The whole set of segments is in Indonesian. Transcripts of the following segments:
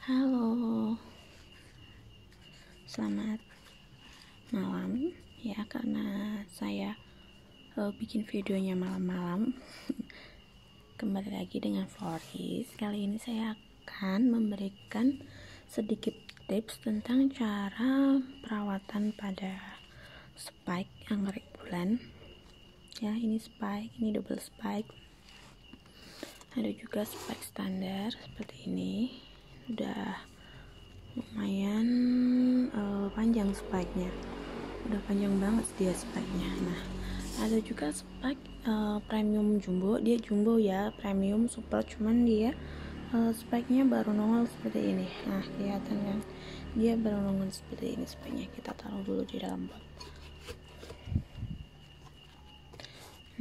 Halo, selamat malam ya, karena saya bikin videonya malam-malam. Kembali lagi dengan Floris. Kali ini saya akan memberikan sedikit tips tentang cara perawatan pada spike anggrek bulan ya. Ini spike, ini double spike, ada juga spike standar seperti ini. Udah lumayan panjang spike-nya, udah panjang banget dia spike-nya. Nah, ada juga spike premium jumbo, dia jumbo ya, premium super, cuman dia spike-nya baru nongol seperti ini. Nah, kelihatan kan, dia baru nongol seperti ini spike-nya. Kita taruh dulu di dalam pot.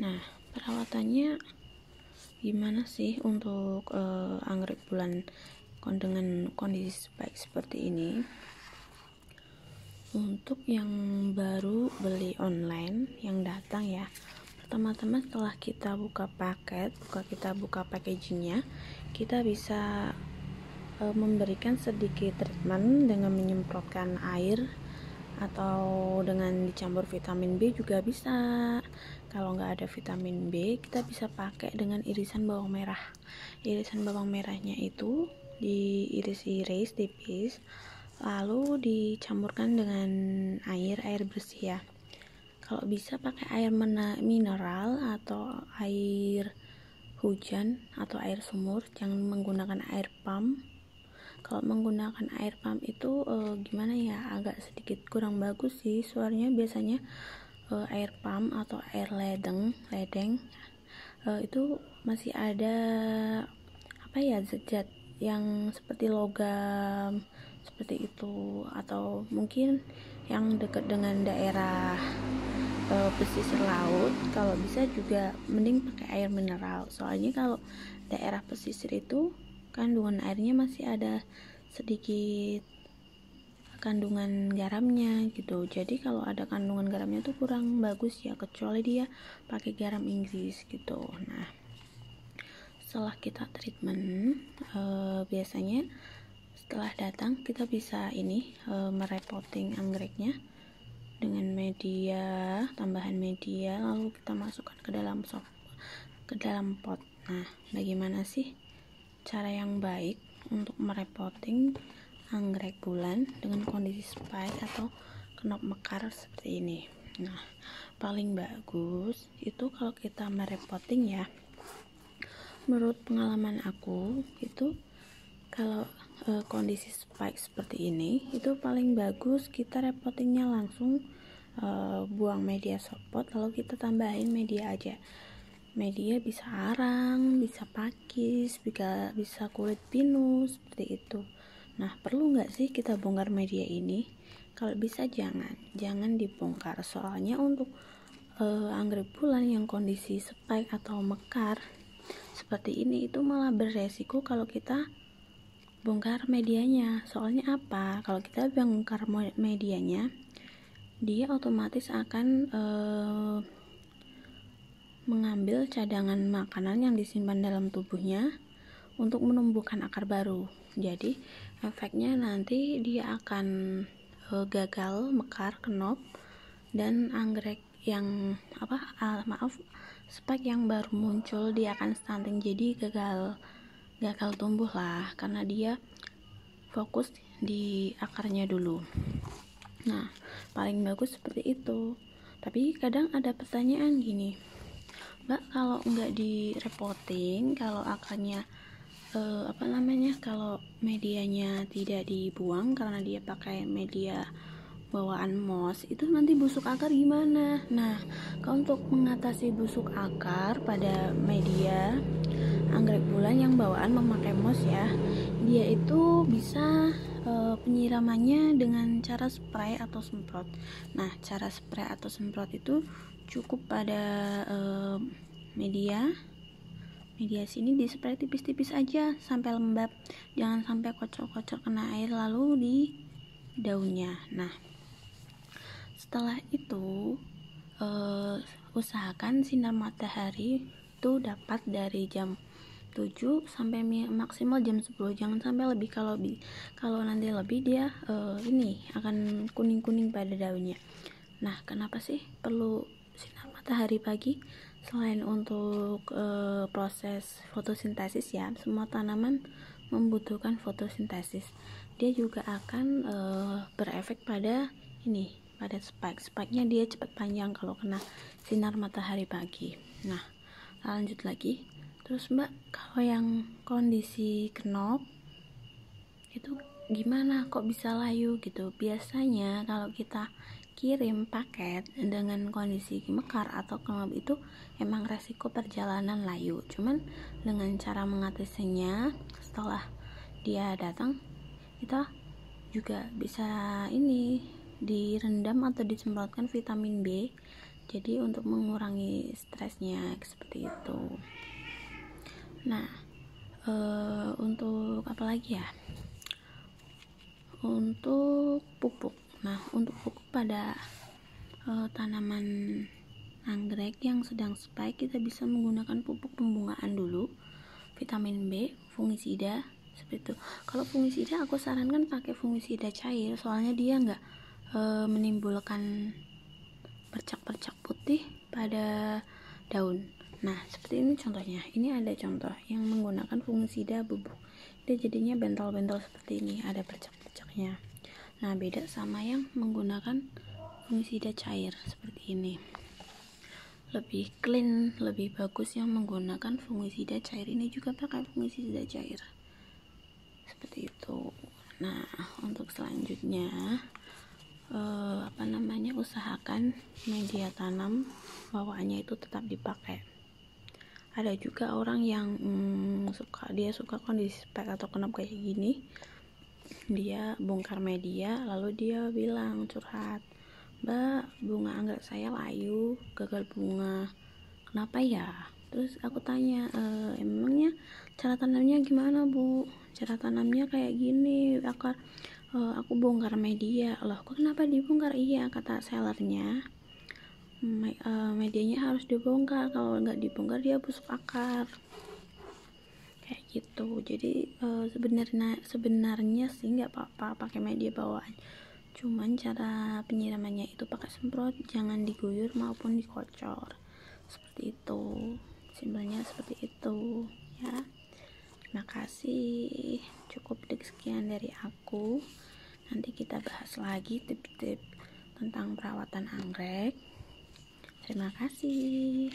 Nah, perawatannya gimana sih untuk anggrek bulan dengan kondisi spike seperti ini? Untuk yang baru beli online, yang datang ya, pertama-tama setelah kita buka paket, kita buka packagingnya, kita bisa memberikan sedikit treatment dengan menyemprotkan air atau dengan dicampur vitamin B juga bisa. Kalau nggak ada vitamin B, kita bisa pakai dengan irisan bawang merah. Irisan bawang merahnya itu diiris-iris tipis, lalu dicampurkan dengan air bersih ya. Kalau bisa pakai air mineral atau air hujan atau air sumur, jangan menggunakan air pump. Kalau menggunakan air pump itu gimana ya, agak sedikit kurang bagus sih suaranya. Biasanya air pump atau air ledeng itu masih ada zat-zat yang seperti logam seperti itu, atau mungkin yang dekat dengan daerah pesisir laut. Kalau bisa juga mending pakai air mineral, soalnya kalau daerah pesisir itu kandungan airnya masih ada sedikit kandungan garamnya gitu. Jadi kalau ada kandungan garamnya tuh kurang bagus ya, kecuali dia pakai garam Inggris gitu. Nah, setelah kita treatment, biasanya setelah datang kita bisa merepotting anggreknya dengan media, tambahan media, lalu kita masukkan ke dalam pot. Nah, bagaimana sih cara yang baik untuk merepotting anggrek bulan dengan kondisi spike atau knop mekar seperti ini? Nah, paling bagus itu kalau kita merepotting ya, menurut pengalaman aku itu kalau kondisi spike seperti ini, itu paling bagus kita repottingnya langsung buang media support, lalu kita tambahin media aja. Media bisa arang, bisa pakis, bisa kulit pinus seperti itu. Nah, perlu nggak sih kita bongkar media ini? Kalau bisa jangan dibongkar, soalnya untuk anggrek bulan yang kondisi spike atau mekar seperti ini itu malah beresiko kalau kita bongkar medianya. Soalnya apa? Kalau kita bongkar medianya, dia otomatis akan mengambil cadangan makanan yang disimpan dalam tubuhnya untuk menumbuhkan akar baru. Jadi efeknya nanti dia akan gagal mekar, knop, dan anggrek yang spike yang baru muncul dia akan stunting, jadi gagal tumbuh lah, karena dia fokus di akarnya dulu. Nah, paling bagus seperti itu. Tapi kadang ada pertanyaan gini, Mbak, kalau nggak direpotting, kalau akarnya kalau medianya tidak dibuang karena dia pakai media bawaan moss, itu nanti busuk akar gimana? Nah, kalau untuk mengatasi busuk akar pada media anggrek bulan yang bawaan memakai moss ya, dia itu bisa penyiramannya dengan cara spray atau semprot. Nah, cara spray atau semprot itu cukup pada media sini di spray tipis-tipis aja sampai lembab, jangan sampai kocok-kocok kena air lalu di daunnya. Nah, setelah itu usahakan sinar matahari itu dapat dari jam 7 sampai maksimal jam 10, jangan sampai lebih. Kalau nanti lebih dia ini akan kuning-kuning pada daunnya. Nah, kenapa sih perlu sinar matahari pagi? Selain untuk proses fotosintesis ya, semua tanaman membutuhkan fotosintesis. Dia juga akan berefek pada pada spike-nya, dia cepat panjang kalau kena sinar matahari pagi. Nah, lanjut lagi. Terus Mbak, kalau yang kondisi knop itu gimana kok bisa layu gitu? Biasanya kalau kita kirim paket dengan kondisi mekar atau knop itu emang resiko perjalanan layu. Cuman dengan cara mengatasinya, setelah dia datang, kita juga bisa direndam atau disemprotkan vitamin B, jadi untuk mengurangi stresnya seperti itu. Nah, untuk apa lagi ya? Untuk pupuk. Nah, untuk pupuk pada tanaman anggrek yang sedang spike, kita bisa menggunakan pupuk pembungaan dulu, vitamin B, fungisida seperti itu. Kalau fungisida aku sarankan pakai fungisida cair, soalnya dia nggak menimbulkan percak-percak putih pada daun. Nah, seperti ini contohnya. Ini ada contoh yang menggunakan fungisida bubuk. Dia jadinya bentol-bentol seperti ini, ada percak-percaknya. Nah, beda sama yang menggunakan fungisida cair seperti ini. Lebih clean, lebih bagus yang menggunakan fungisida cair. Ini juga pakai fungisida cair. Seperti itu. Nah, untuk selanjutnya usahakan media tanam bawaannya itu tetap dipakai. Ada juga orang yang suka kondisi spike atau knop kayak gini, dia bongkar media lalu dia bilang, curhat, Mbak, bunga anggrek saya layu, gagal bunga, kenapa ya? Terus aku tanya, emangnya cara tanamnya gimana Bu? Cara tanamnya kayak gini, aku bongkar media. Loh, kok kenapa dibongkar? Iya, kata sellernya, medianya harus dibongkar, kalau nggak dibongkar dia busuk akar kayak gitu. Jadi sebenarnya sih nggak apa-apa pakai media bawaan, cuman cara penyiramannya itu pakai semprot, jangan diguyur maupun dikocor, seperti itu. Simpelnya seperti itu ya. Terima kasih, cukup sekian dari aku. Nanti kita bahas lagi tips-tips tentang perawatan anggrek. Terima kasih.